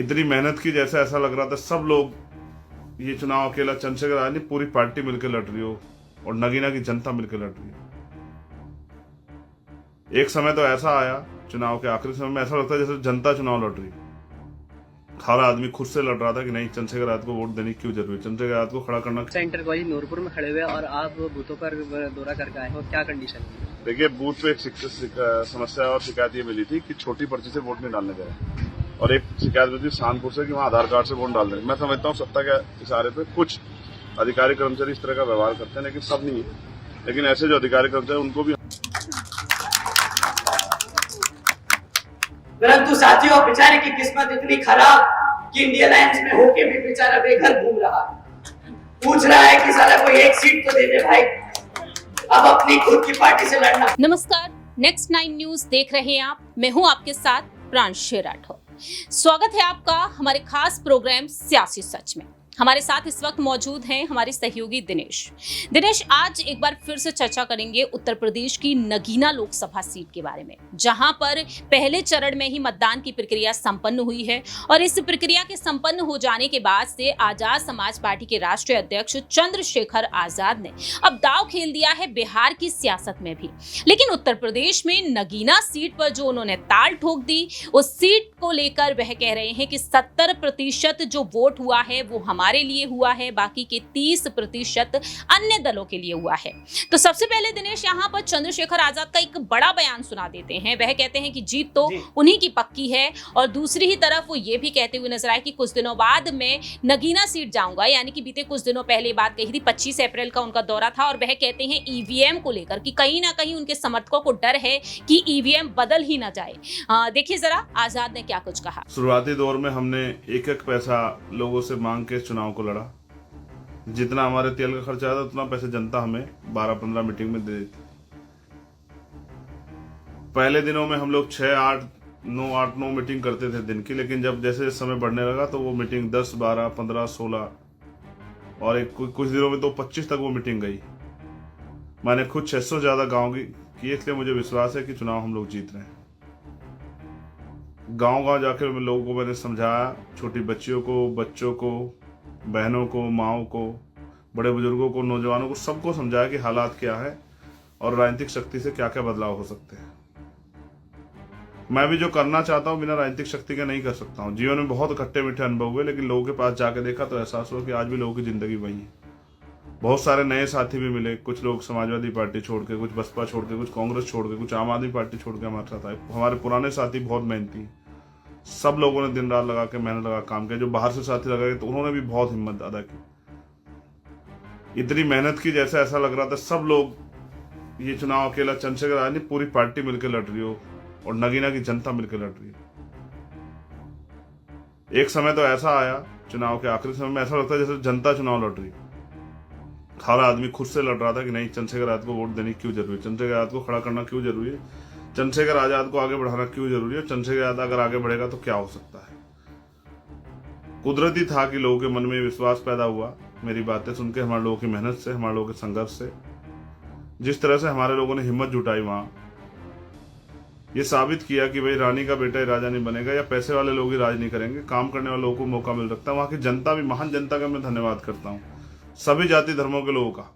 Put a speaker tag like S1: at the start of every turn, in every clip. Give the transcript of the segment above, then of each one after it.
S1: इतनी मेहनत की जैसे ऐसा लग रहा था सब लोग ये चुनाव अकेला चंद्रशेखर आजाद नहीं पूरी पार्टी मिलकर लड़ रही हो और नगीना की जनता मिलकर लड़ रही है। एक समय तो ऐसा आया चुनाव के आखिरी समय में ऐसा लगता है जैसे जनता चुनाव लड़ रही। हर आदमी खुद से लड़ रहा था कि नहीं चंद्रशेखर आजाद को वोट देने की क्यों जरूरी है, चंद्रशेखर आजाद को खड़ा करना।
S2: सेंटर कॉलेज नूरपुर में खड़े हुए और आप बूथों पर दौरा करके आए हो, क्या कंडीशन है?
S1: देखिए बूथ पे एक समस्या और शिकायत ये मिली थी कि छोटी पर्ची से वोट नहीं डालने गए और एक शिकायत मिली थी शानपुर से कि वहाँ आधार कार्ड से वोट डाल देंगे। मैं समझता हूँ सत्ता के इशारे पे कुछ अधिकारी कर्मचारी इस तरह का व्यवहार करते हैं, लेकिन सब नहीं है। लेकिन ऐसे जो अधिकारी कर्मचारी उनको भी
S3: परंतु साथियों बेचारे की किस्मत इतनी खराब कि इंडिया लाइन्स में होके भी बेचारा बेघर घूम रहा, पूछ रहा है कि साला कोई एक सीट तो दे दे भाई, अब अपनी खुद की पार्टी से लड़ना।
S4: नमस्कार, नेक्स्ट 9 न्यूज देख रहे हैं आप। मैं हूं आपके साथ प्रांशु राठौर। स्वागत है आपका हमारे खास प्रोग्राम सियासी सच में। हमारे साथ इस वक्त मौजूद हैं हमारे सहयोगी दिनेश। आज एक बार फिर से चर्चा करेंगे उत्तर प्रदेश की नगीना लोकसभा सीट के बारे में, जहां पर पहले चरण में ही मतदान की प्रक्रिया संपन्न हुई है और इस प्रक्रिया के संपन्न हो जाने के बाद से आजाद समाज पार्टी के राष्ट्रीय अध्यक्ष चंद्रशेखर आजाद ने अब दांव खेल दिया है बिहार की सियासत में भी। लेकिन उत्तर प्रदेश में नगीना सीट पर जो उन्होंने ताल ठोक दी, उस सीट को लेकर वह कह रहे हैं कि 70% जो वोट हुआ है वो हमारे लिए हुआ है, बाकी के 30% अन्य दलों के लिए हुआ है। तो सबसे पहले दिनेश यहाँ पर चंद्रशेखर आजाद का एक बड़ा बयान सुना देते हैं। वह कहते हैं कि जीत तो उन्हीं की पक्की है और दूसरी ही तरफ वो ये भी कहते हुए नजर आए कि कुछ दिनों बाद मैं नगीना सीट जाऊंगा, यानी कि बीते कुछ दिनों पहले बात कही थी, 25 अप्रैल का उनका दौरा था और वह कहते हैं ईवीएम को लेकर कि कहीं ना कहीं उनके समर्थकों को डर है कि ईवीएम बदल ही ना जाए। देखिए जरा आजाद ने क्या कुछ कहा।
S1: शुरुआती दौर में हमने एक पैसा लोगों से मांग के चुनाव को लड़ा, जितना हमारे तेल का खर्चा आता उतना पैसे जनता हमें 12-15 मीटिंग में दे देती। पहले दिनों में हम लोग 8-9 मीटिंग करते थे दिन की, लेकिन जब जैसे समय बढ़ने लगा तो वो मीटिंग 10, 12, 15, 16 और कुछ दिनों में तो 25 तक वो मीटिंग गई। मैंने खुद 600 ज्यादा गाँव की, इसलिए मुझे विश्वास है कि चुनाव हम लोग जीत रहे हैं। गांव जाकर लोगों को मैंने समझाया, छोटी बच्चियों को, बच्चों को, बहनों को, माओं को, बड़े बुजुर्गों को, नौजवानों को, सबको समझाया कि हालात क्या है और राजनीतिक शक्ति से क्या क्या बदलाव हो सकते हैं। मैं भी जो करना चाहता हूं बिना राजनीतिक शक्ति के नहीं कर सकता हूं। जीवन में बहुत खट्टे मीठे अनुभव हुए, लेकिन लोगों के पास जाकर देखा तो एहसास हुआ कि आज भी लोगों की जिंदगी वही है। बहुत सारे नए साथी भी मिले, कुछ लोग समाजवादी पार्टी छोड़ के, कुछ बसपा छोड़ के, कुछ कांग्रेस छोड़ के, कुछ आम आदमी पार्टी छोड़ के हमारे साथ आए। हमारे पुराने साथी बहुत मेहनती, सब लोगों ने दिन रात लगा के मेहनत लगा काम किया। जो बाहर से साथी लगा तो उन्होंने भी बहुत हिम्मत अदा की। इतनी मेहनत की जैसे ऐसा लग रहा था सब लोग ये चुनाव अकेला चंद्रशेखर आजाद नहीं पूरी पार्टी मिलकर लड़ रही हो और नगीना की जनता मिलकर लड़ रही है। एक समय तो ऐसा आया चुनाव के आखिरी समय में ऐसा लगता है जैसे जनता चुनाव लड़ रही। हर आदमी खुद से लड़ रहा था कि नहीं चंद्रशेखर आजाद को वोट देने की क्यों जरूरी है, चंद्रशेखर आजाद को खड़ा करना क्यों जरूरी है, चंद्रशेखर आजाद को आगे बढ़ाना क्यों जरूरी है, चंद्रशेखर आजाद अगर आगे बढ़ेगा तो क्या हो सकता है। कुदरती था कि लोगों के मन में विश्वास पैदा हुआ। मेरी बातें सुन के, हमारे लोगों की मेहनत से, हमारे लोगों के संघर्ष से, जिस तरह से हमारे लोगों ने हिम्मत जुटाई, वहां ये साबित किया कि भाई रानी का बेटा ही राजा नहीं बनेगा या पैसे वाले लोग ही राज नहीं करेंगे, काम करने वाले लोगों को मौका मिल सकता है। वहां की जनता भी, महान जनता का मैं धन्यवाद करता हूँ, सभी जाति धर्मों के लोगों का,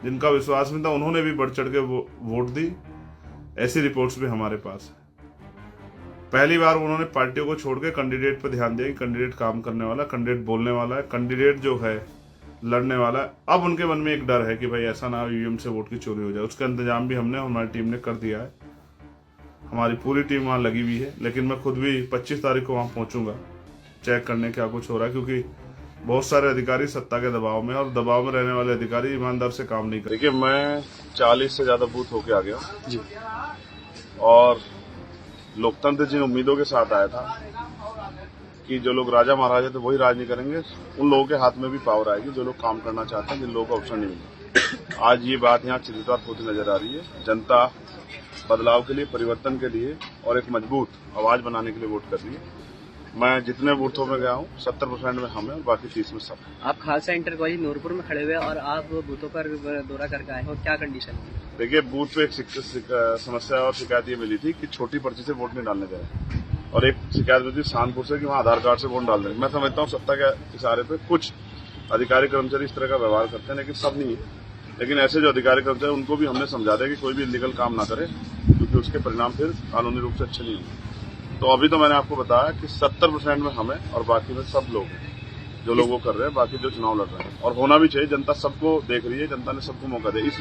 S1: जिनका विश्वास में था उन्होंने भी बढ़ चढ़ के वोट दी। ऐसी रिपोर्ट्स भी हमारे पास है। पहली बार उन्होंने पार्टियों को छोड़ के कैंडिडेट पर ध्यान दिया कि कैंडिडेट काम करने वाला, कैंडिडेट बोलने वाला है, कैंडिडेट जो है लड़ने वाला है। अब उनके मन में एक डर है कि भाई ऐसा ना ईवीएम से वोट की चोरी हो जाए। उसका इंतजाम भी हमने, हमारी टीम ने कर दिया है। हमारी पूरी टीम वहाँ लगी हुई है, लेकिन मैं खुद भी 25 तारीख को वहाँ पहुंचूंगा चेक करने क्या कुछ हो रहा है, क्योंकि बहुत सारे अधिकारी सत्ता के दबाव में, और दबाव में रहने वाले अधिकारी ईमानदार से काम नहीं कर। देखिए मैं 40 से ज्यादा बूथ होके आ गया जी, और लोकतंत्र जिन उम्मीदों के साथ आया था कि जो लोग राजा महाराजा थे वही राज नहीं करेंगे, उन लोगों के हाथ में भी पावर आएगी जो लोग काम करना चाहते हैं, जिन लोगों को अवसर नहीं मिलता। आज ये बात यहाँ चित्रित होती नजर आ रही है। जनता बदलाव के लिए, परिवर्तन के लिए और एक मजबूत आवाज बनाने के लिए वोट कर रही है। मैं जितने बूथों में गया हूँ 70% में हम हैं और बाकी 30 में सब हैं।
S2: आप खालसा इंटर कॉलेज नूरपुर में खड़े हुए और आप बूथों पर दौरा करके आए हो, क्या कंडीशन है?
S1: देखिए बूथ पे एक समस्या और शिकायत ये मिली थी कि छोटी पर्ची से वोट नहीं डालने गए और एक शिकायत मिली थी शानपुर से कि वहाँ आधार कार्ड से वोट डाल देंगे। मैं समझता हूँ सत्ता के इशारे पे कुछ अधिकारी कर्मचारी इस तरह का व्यवहार करते हैं, लेकिन सब नहीं है। लेकिन ऐसे जो अधिकारी कर्मचारी उनको भी हमने समझा दिया कि कोई भी इलीगल काम ना करे, क्योंकि उसके परिणाम फिर कानूनी रूप से अच्छे नहीं होंगे। तो अभी तो मैंने आपको बताया कि 70% में हमें और बाकी में सब लोग हैं जो लोग वो कर रहे हैं, बाकी जो चुनाव लड़ रहे हैं। और होना भी चाहिए, जनता सबको देख रही है, जनता ने सबको मौका दिया। इस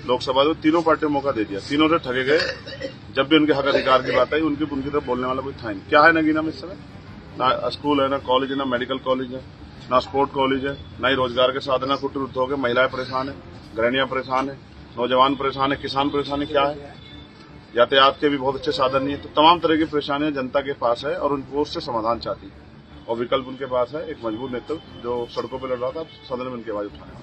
S1: लोकसभा में तीनों पार्टियों को मौका दे दिया, तीनों से ठगे गए। जब भी उनके हक अधिकार की बात आई उनकी तरफ बोलने वाला कोई था नहीं। क्या है नगीना में इस समय? ना स्कूल है, ना कॉलेज है, ना मेडिकल कॉलेज है, ना स्पोर्ट कॉलेज है, ना ही रोजगार के साधन है। कुट हो गए, महिलाएं परेशान है, गृहिणियां परेशान है, नौजवान परेशान है, किसान परेशान है। क्या है? यातायात के भी बहुत अच्छे साधन नहीं है। तो तमाम तरह की परेशानियां जनता के पास है और उनको उससे समाधान चाहती है। और विकल्प उनके पास है, एक मजबूत नेतृत्व जो सड़कों पर लड़ रहा था, सदन में उनकी आवाज उठाने वाला।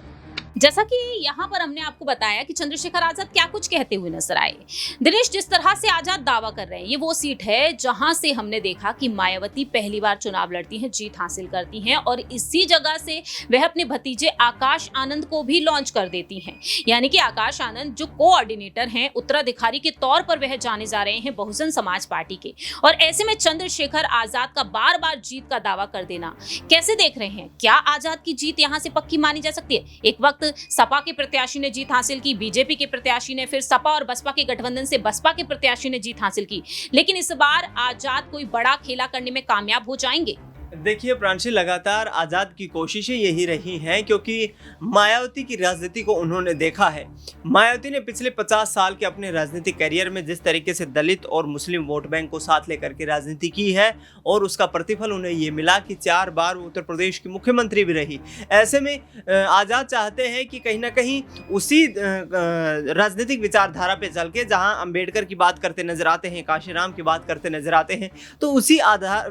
S4: जैसा कि यहाँ पर हमने आपको बताया कि चंद्रशेखर आजाद क्या कुछ कहते हुए नजर आए। दिनेश, जिस तरह से आजाद दावा कर रहे हैं, ये वो सीट है जहां से हमने देखा कि मायावती पहली बार चुनाव लड़ती हैं, जीत हासिल करती हैं और इसी जगह से वह अपने भतीजे आकाश आनंद को भी लॉन्च कर देती हैं। यानी कि आकाश आनंद जो कोऑर्डिनेटर हैं, उत्तराधिकारी के तौर पर वह जाने जा रहे हैं बहुजन समाज पार्टी के। और ऐसे में चंद्रशेखर आजाद का बार बार जीत का दावा कर देना कैसे देख रहे हैं? क्या आजाद की जीत यहाँ से पक्की मानी जा सकती है? एक वक्त सपा के प्रत्याशी ने जीत हासिल की, बीजेपी के प्रत्याशी ने, फिर सपा और बसपा के गठबंधन से बसपा के प्रत्याशी ने जीत हासिल की, लेकिन इस बार आजाद कोई बड़ा खेला करने में कामयाब हो जाएंगे?
S5: देखिए प्रांशी, लगातार आज़ाद की कोशिशें यही रही हैं क्योंकि मायावती की राजनीति को उन्होंने देखा है। मायावती ने पिछले 50 साल के अपने राजनीतिक करियर में जिस तरीके से दलित और मुस्लिम वोट बैंक को साथ लेकर के राजनीति की है और उसका प्रतिफल उन्हें ये मिला कि 4 बार उत्तर प्रदेश की मुख्यमंत्री भी रही। ऐसे में आज़ाद चाहते हैं कि कहीं ना कहीं उसी राजनीतिक विचारधारा पे चल के, जहाँ अम्बेडकर की बात करते नजर आते हैं, काशीराम की बात करते नजर आते हैं, तो उसी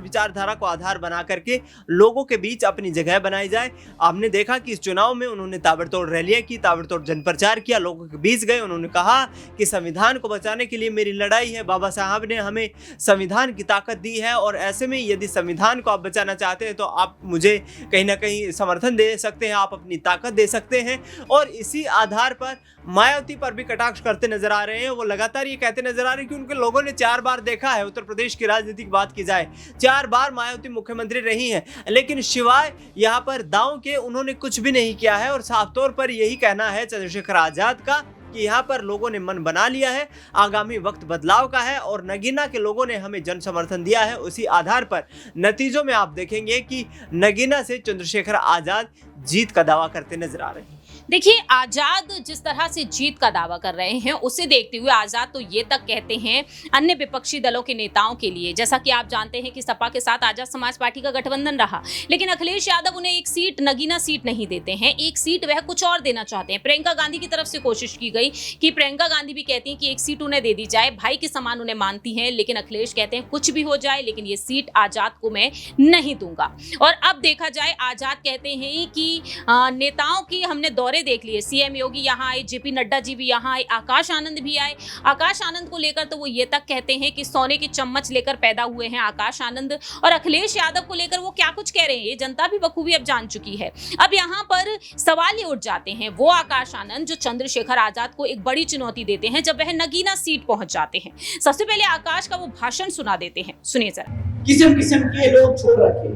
S5: विचारधारा को आधार बना करके लोगों के बीच अपनी जगह बनाई जाए। आपने देखा कि इस चुनाव में उन्होंने ताबड़तोड़ रैलियां की, ताबड़तोड़ जनप्रचार किया, लोगों के बीच गए। उन्होंने कहा कि संविधान को बचाने के लिए मेरी लड़ाई है, बाबा साहब ने हमें संविधान की ताकत दी है और ऐसे में यदि संविधान को आप बचाना चाहते हैं तो आप मुझे कहीं ना कहीं समर्थन दे सकते हैं, आप अपनी ताकत दे सकते हैं। और इसी आधार पर मायावती पर भी कटाक्ष करते नजर आ रहे हैं। वो लगातार ये कहते नजर आ रहे हैं कि उनके लोगों ने 4 बार देखा है, उत्तर प्रदेश की राजनीति की बात की जाए 4 बार मायावती मुख्यमंत्री रही हैं, लेकिन शिवाय यहाँ पर दांव के उन्होंने कुछ भी नहीं किया है। और साफ तौर पर यही कहना है चंद्रशेखर आजाद का कि यहाँ पर लोगों ने मन बना लिया है, आगामी वक्त बदलाव का है और नगीना के लोगों ने हमें जन समर्थन दिया है। उसी आधार पर नतीजों में आप देखेंगे कि नगीना से चंद्रशेखर आजाद जीत का दावा करते नजर आ रहे हैं।
S4: देखिए, आजाद जिस तरह से जीत का दावा कर रहे हैं उसे देखते हुए आजाद तो ये तक कहते हैं अन्य विपक्षी दलों के नेताओं के लिए, जैसा कि आप जानते हैं कि सपा के साथ आजाद समाज पार्टी का गठबंधन रहा, लेकिन अखिलेश यादव उन्हें एक सीट, नगीना सीट नहीं देते हैं, एक सीट वह कुछ और देना चाहते हैं। प्रियंका गांधी की तरफ से कोशिश की गई कि प्रियंका गांधी भी कहती हैं कि एक सीट उन्हें दे दी जाए, भाई के समान उन्हें मानती हैं, लेकिन अखिलेश कहते हैं कुछ भी हो जाए लेकिन ये सीट आजाद को मैं नहीं दूंगा। और अब देखा जाए, आजाद कहते हैं कि नेताओं की हमने दौरे देख लिए, सीएम योगी यहाँ आए, जेपी नड्डा जी भी यहाँ आए, आकाश आनंद भी आए। आकाश आनंद को लेकर तो वो ये तक कहते हैं कि सोने की चम्मच लेकर पैदा हुए हैं आकाश आनंद। और अखिलेश यादव को लेकर वो क्या कुछ कह रहे हैं ये जनता भी बखूबी अब जान चुकी है। अब यहाँ पर सवाल ये उठ जाते हैं, वो आकाश आनंद जो चंद्रशेखर आजाद को एक बड़ी चुनौती देते हैं जब वह नगीना सीट पहुंच जाते हैं। सबसे पहले आकाश का वो भाषण सुना देते हैं, सुनिए जरा।
S3: किस्म किस्म के लोग छोड़ रखे,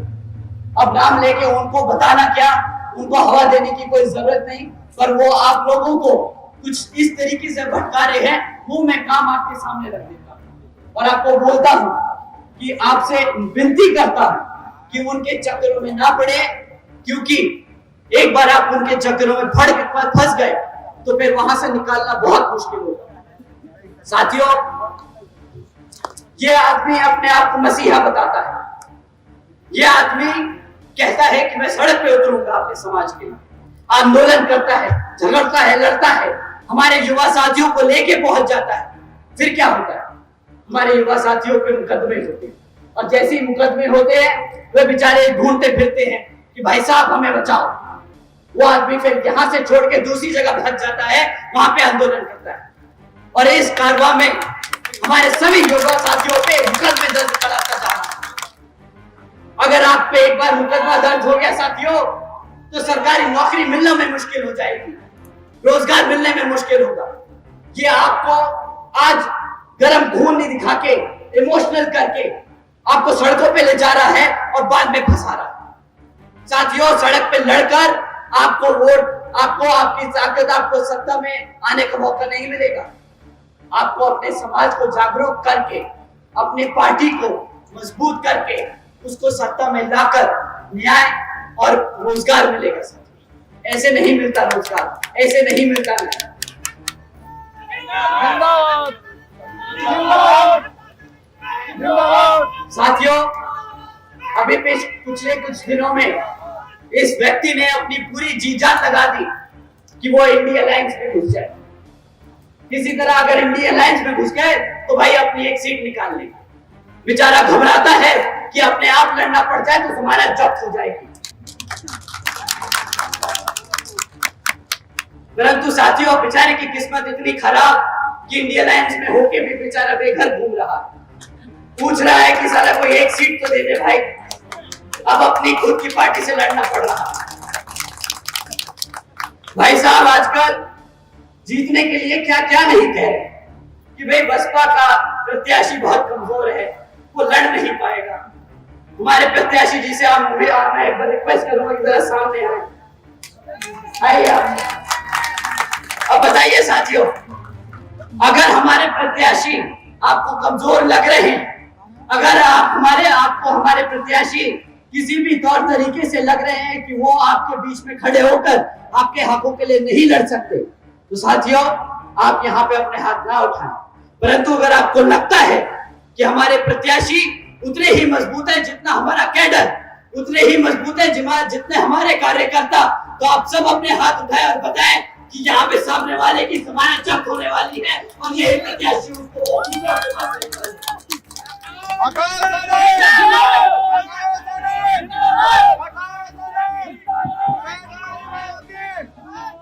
S3: अब नाम लेके उनको बताना क्या, उनको हवा देने की कोई जरूरत नहीं, पर वो आप लोगों को कुछ इस तरीके से भटका रहे हैं, वो मैं काम आपके सामने रख देता हूं और आपको बोलता हूं कि आपसे विनती करता हूं कि उनके चक्करों में ना पड़े, क्योंकि एक बार आप उनके चक्करों में फंस गए तो फिर वहां से निकालना बहुत मुश्किल होगा। साथियों, ये आदमी अपने आप को मसीहा बताता है, ये आदमी कहता है कि मैं सड़क पे उतरूंगा अपने समाज के लिए, आंदोलन करता है, झगड़ता है, लड़ता है, हमारे युवा साथियों को लेके पहुंच जाता है। फिर क्या होता है, हमारे युवा साथियों पे मुकदमे होते हैं और जैसे ही मुकदमे होते हैं वे बेचारे ढूंढते फिरते हैं कि भाई साहब हमें बचाओ। वो आदमी फिर यहाँ से छोड़ के दूसरी जगह भाग जाता है, वहां पे आंदोलन करता है और इस कारवां में हमारे सभी युवा साथियों पे मुकदमे दर्ज कराता जा रहा है। अगर आप पे एक बार मुकदमा दर्ज हो गया साथियों, तो सरकारी नौकरी मिलने में मुश्किल हो जाएगी, रोजगार मिलने में मुश्किल होगा। ये आपको आज गर्म खून नहीं दिखा के, इमोशनल करके आपको सड़कों पे ले जा रहा है और बाद में फंसा रहा है। साथियों, सड़क पे लड़कर आपको वोट, आपको आपकी ताकत, आपको सत्ता में आने का मौका नहीं मिलेगा। आपको अपने समाज को जागरूक करके, अपनी पार्टी को मजबूत करके, उसको सत्ता में लाकर न्याय और रोजगार मिलेगा। साथियों, ऐसे नहीं मिलता रोजगार, ऐसे नहीं मिलता न्याय। साथियों, अभी पिछले कुछ दिनों में इस व्यक्ति ने अपनी पूरी जी जान लगा दी कि वो इंडिया अलायंस में घुस जाए। किसी तरह अगर इंडिया अलायंस में घुस गए तो भाई अपनी एक सीट निकाल लेंगे। बेचारा घबराता है कि अपने आप लड़ना पड़ जाए तो तुम्हारा जब्त हो जाएगी। परंतु साथियों, बेचारे की किस्मत इतनी खराब कि इंडिया अलायंस में होके भी बेचारा बेघर घूम रहा है। पूछ रहा है कि साला कोई एक सीट तो दे दे भाई। अब अपनी खुद की पार्टी से लड़ना पड़ रहा है। भाई साहब, आजकल जीतने के लिए क्या क्या नहीं कह रहे कि भाई बसपा का प्रत्याशी बहुत कमजोर है, वो लड़ नहीं पाएगा। हमारे प्रत्याशी जी से मैं एक बार रिक्वेस्ट करूंगा कि जरा सामने आइए आप। अब बताइए साथियों, अगर हमारे प्रत्याशी आपको कमजोर लग रहे हैं, अगर आपको हमारे प्रत्याशी किसी भी तौर तरीके से लग रहे हैं कि वो आपके बीच में खड़े होकर आपके हकों के लिए नहीं लड़ सकते, तो साथियों आप यहाँ पे अपने हाथ ना उठाएं। परंतु अगर आपको लगता है कि हमारे प्रत्याशी उतने ही मजबूत है जितना हमारा कैडर, उतने ही मजबूत है जितने हमारे कार्यकर्ता, तो आप सब अपने हाथ उठाएं और बताएं कि यहाँ पे सामने वाले की जमानत जब्त होने वाली है और यही प्रत्याशी उसको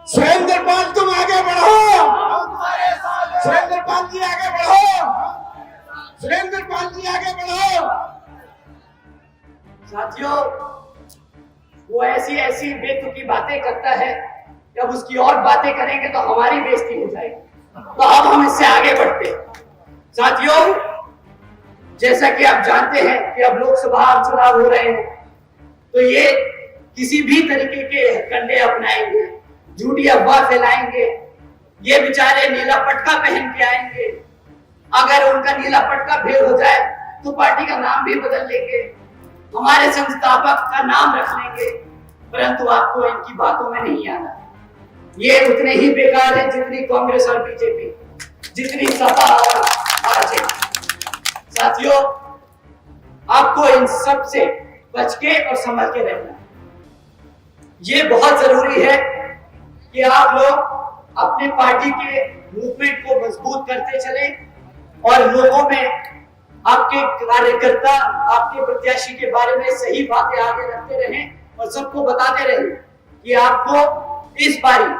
S6: सुरेंद्र पाल, तुम आगे बढ़ो। सुरेंद्र पाल जी आगे बढ़ो। सुरेंद्र पाल जी आगे बढ़ो।
S3: साथियों, वो ऐसी ऐसी बेतुकी बातें करता है, जब उसकी और बातें करेंगे तो हमारी बेइज्जती हो जाएगी। तो अब हम इससे आगे बढ़ते हैं। साथियों, जैसा कि आप जानते हैं कि अब लोकसभा चुनाव हो रहे हैं, तो ये किसी भी तरीके के कंडे अपनाएंगे, झूठी अफवाह फैलाएंगे। ये बेचारे नीला पटका पहन के आएंगे। अगर उनका नीला पटका फेल हो जाए तो पार्टी का नाम भी बदल लेंगे, हमारे संस्थापक का नाम रख लेंगे। परंतु आपको इनकी बातों में नहीं आना। ये उतने ही बेकार है जितनी कांग्रेस और बीजेपी, जितनी सपा और आरजेडी। साथियों, आपको इन सब से बच के और संभल के रहना। ये बहुत जरूरी है कि आप लोग अपने पार्टी के मूवमेंट को मजबूत करते चले और लोगों में आपके कार्यकर्ता, आपके प्रत्याशी के बारे में सही बातें आगे रखते रहें और सबको बताते रहें कि आपको इस बारी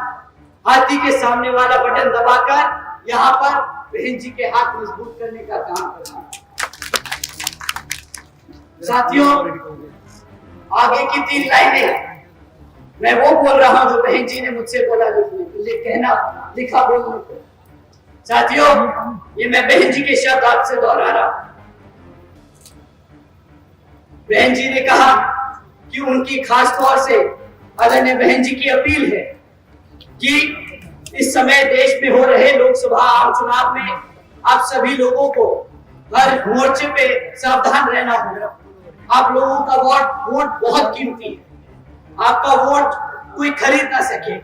S3: हाथी के सामने वाला बटन दबाकर यहाँ पर बहन जी के हाथ मजबूत करने का काम करना है। साथियों, आगे की 3 लाइनें मैं वो बोल रहा हूं जो बहन जी ने मुझसे बोला लिखा बोलने को। साथियों, ये मैं बहन जी के शब्द आपसे दोहरा रहा हूं। बहन जी ने कहा कि उनकी खास तौर से आदरणीय बहन जी की अपील है कि इस समय देश में हो रहे लोकसभा आम चुनाव में आप सभी लोगों को हर मोर्चे पे सावधान रहना होगा। आप लोगों का वोट बहुत कीमती है। आपका वोट कोई खरीद ना सके।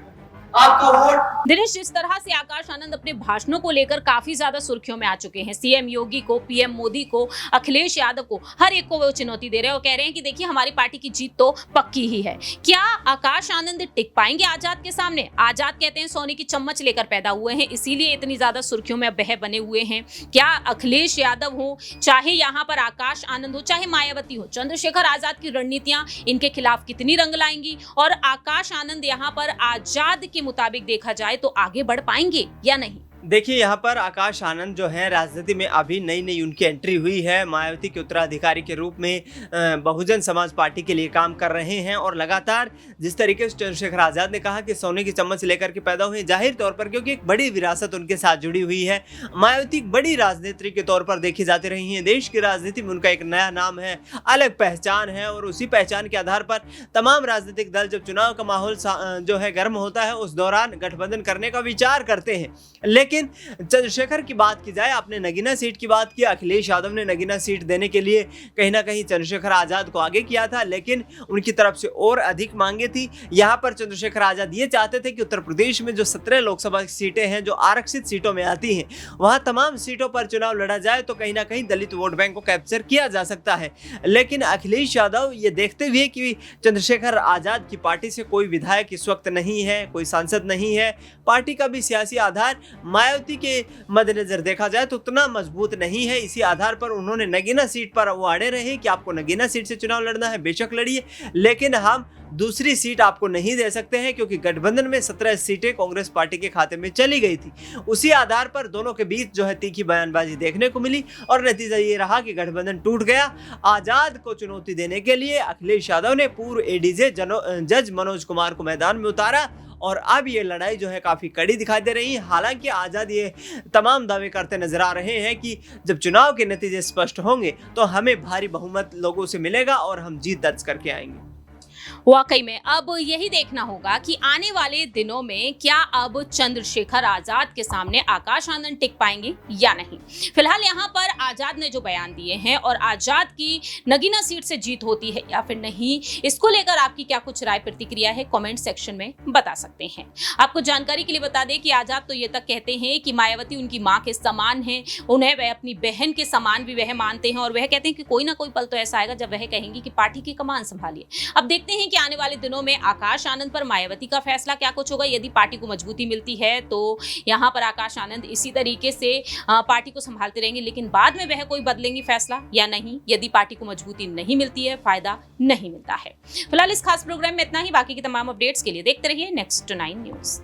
S3: आपका वोट।
S4: दिनेश, जिस तरह से आकाश आनंद अपने भाषणों को लेकर काफी ज्यादा सुर्खियों में आ चुके हैं, सीएम योगी को, पीएम मोदी को, अखिलेश यादव को, हर एक को वो चुनौती दे रहे हैं और कह रहे हैं कि देखिए हमारी पार्टी की जीत तो पक्की ही है। क्या आकाश आनंद टिक पाएंगे आजाद के सामने? आजाद कहते हैं सोने की चम्मच लेकर पैदा हुए हैं, इसीलिए इतनी ज्यादा सुर्खियों में बह बने हुए हैं। क्या अखिलेश यादव हो, चाहे यहाँ पर आकाश आनंद हो, चाहे मायावती हो, चंद्रशेखर आजाद की रणनीतियां इनके खिलाफ कितनी रंग लाएंगी और आकाश आनंद यहाँ पर आजाद के मुताबिक देखा जाए तो आगे बढ़ पाएंगे या नहीं?
S5: देखिए यहाँ पर आकाश आनंद जो है राजनीति में अभी नई नई उनकी एंट्री हुई है। मायावती के उत्तराधिकारी के रूप में बहुजन समाज पार्टी के लिए काम कर रहे हैं और लगातार जिस तरीके से चंद्रशेखर आजाद ने कहा कि सोने की चम्मच लेकर के पैदा हुए, जाहिर तौर पर क्योंकि एक बड़ी विरासत उनके साथ जुड़ी हुई है। मायावती एक बड़ी राजनेत्री के तौर पर देखी जाती रही हैं। देश की राजनीति में उनका एक नया नाम है, अलग पहचान है और उसी पहचान के आधार पर तमाम राजनीतिक दल जब चुनाव का माहौल जो है गर्म होता है उस दौरान गठबंधन करने का विचार करते हैं। लेकिन चंद्रशेखर की बात की जाए, आपने नगीना सीट की बात की, अखिलेश यादव ने नगीना सीट देने के लिए कहीं ना कहीं चंद्रशेखर आजाद को आगे किया था, लेकिन उनकी तरफ से और अधिक मांगे थी। यहां पर चंद्रशेखर आजाद ये चाहते थे कि उत्तर प्रदेश में जो 17 लोकसभा सीटें हैं जो आरक्षित सीटों में आती हैं, वहां तमाम सीटों पर चुनाव लड़ा जाए तो कहीं ना कहीं दलित वोट बैंक को कैप्चर किया जा सकता है। लेकिन अखिलेश यादव ये देखते हुए कि चंद्रशेखर आजाद की पार्टी से कोई विधायक इस वक्त नहीं है, कोई सांसद नहीं है, पार्टी का भी सियासी आधार मायावती के मद्देनजर देखा जाए तो उतना मजबूत नहीं है। इसी आधार पर उन्होंने नगीना सीट पर वो अड़े रहे कि आपको नगीना सीट से चुनाव लड़ना है, बेशक लड़िए, लेकिन हम दूसरी सीट आपको नहीं दे सकते हैं क्योंकि गठबंधन में 17 सीटें कांग्रेस पार्टी के खाते में चली गई थी। उसी आधार पर दोनों के बीच जो है तीखी बयानबाजी देखने को मिली और नतीजा ये रहा कि गठबंधन टूट गया। आजाद को चुनौती देने के लिए अखिलेश यादव ने पूर्व एडीजे जज मनोज कुमार को मैदान में उतारा और अब ये लड़ाई जो है काफी कड़ी दिखाई दे रही है। हालांकि आजाद ये तमाम दावे करते नजर आ रहे हैं कि जब चुनाव के नतीजे स्पष्ट होंगे तो हमें भारी बहुमत लोगों से मिलेगा और हम जीत दर्ज करके आएंगे।
S4: वाकई में अब यही देखना होगा कि आने वाले दिनों में क्या अब चंद्रशेखर आजाद के सामने आकाश आनंद टिक पाएंगे या नहीं। फिलहाल यहाँ पर आजाद ने जो बयान दिए हैं और आजाद की नगीना सीट से जीत होती है या फिर नहीं, इसको लेकर आपकी क्या कुछ राय प्रतिक्रिया है, कमेंट सेक्शन में बता सकते हैं। आपको जानकारी के लिए बता दें कि आजाद तो ये तक कहते हैं कि मायावती उनकी माँ के समान है, उन्हें वह अपनी बहन के समान भी वह मानते हैं और वह कहते हैं कि कोई ना कोई पल तो ऐसा आएगा जब वह कहेंगी कि पार्टी की कमान संभालिए। अब देखते हैं कि आने वाले दिनों में आकाश आनंद पर मायावती का फैसला क्या कुछ होगा। यदि पार्टी को मजबूती मिलती है तो यहाँ पर आकाश आनंद इसी तरीके से पार्टी को संभालते रहेंगे, लेकिन बाद में वह कोई बदलेंगे फैसला या नहीं। यदि पार्टी को मजबूती नहीं मिलती है, फायदा नहीं मिलता है। फिलहाल इस खास प्रोग्राम में इतना ही। बाकी की तमाम अपडेट्स के लिए देखते रहिए नेक्स्ट 9 न्यूज।